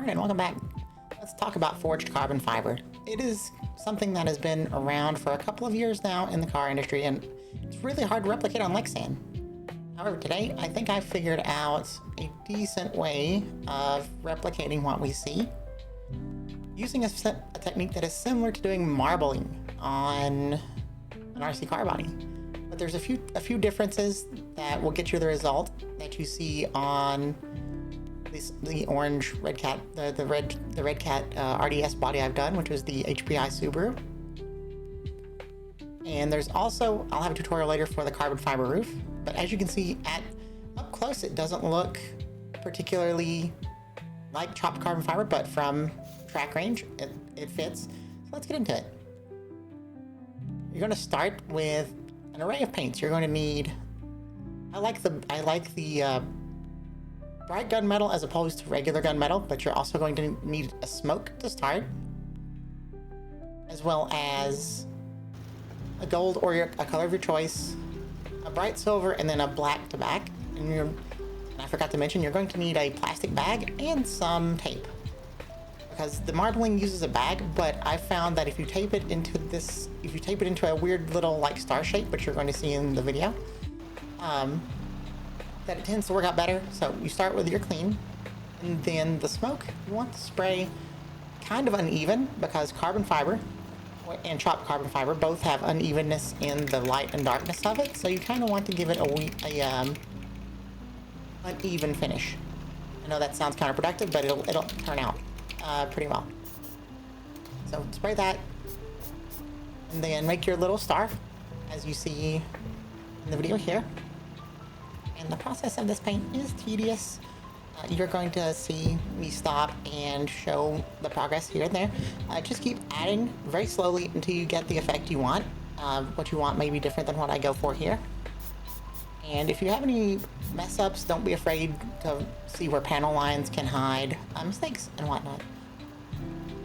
Alright, and welcome back. Let's talk about forged carbon fiber. It is something that has been around for a couple of years now in the car industry, and it's really hard to replicate on Lexan. However, today I think I figured out a decent way of replicating what we see using a technique that is similar to doing marbling on an RC car body. But there's a few differences that will get you the result that you see on the orange Red Cat, the Red Cat RDS body I've done, which was the HPI Subaru. And there's also, I'll have a tutorial later for the carbon fiber roof, but as you can see up close, it doesn't look particularly like chopped carbon fiber, but from track range, it fits. So let's get into it. You're going to start with an array of paints. You're going to need, I like the bright gunmetal as opposed to regular gunmetal, but you're also going to need a smoke to start, as well as a gold or a color of your choice, a bright silver, and then a black to back. And I forgot to mention, you're going to need a plastic bag and some tape, because the marbling uses a bag, but I found that if you tape it into a weird little like star shape, which you're going to see in the video, that it tends to work out better. So you start with your clean, and then the smoke, you want to spray kind of uneven, because carbon fiber and chopped carbon fiber both have unevenness in the light and darkness of it, so you kind of want to give it a uneven finish. I know that sounds counterproductive, but it'll turn out pretty well. So spray that, and then make your little star, as you see in the video here. And the process of this paint is tedious. You're going to see me stop and show the progress here and there. Just keep adding very slowly until you get the effect you want. What you want may be different than what I go for here. And if you have any mess ups, don't be afraid to see where panel lines can hide mistakes and whatnot.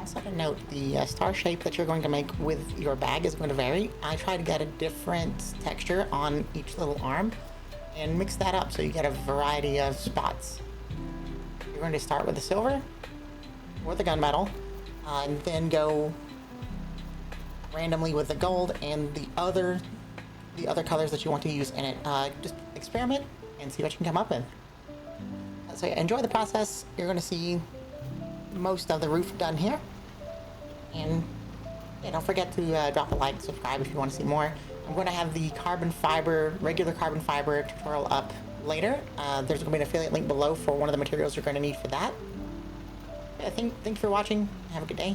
Also to note, the star shape that you're going to make with your bag is going to vary. I try to get a different texture on each little arm and mix that up so you get a variety of spots. You're going to start with the silver or the gunmetal, and then go randomly with the gold and the other colors that you want to use in it. Just experiment and see what you can come up with. So enjoy the process. You're going to see most of the roof done here, and yeah, don't forget to drop a like, subscribe if you want to see more. I'm going to have the regular carbon fiber tutorial up later. There's going to be an affiliate link below for one of the materials you're going to need for that. Yeah, thank you for watching. Have a good day.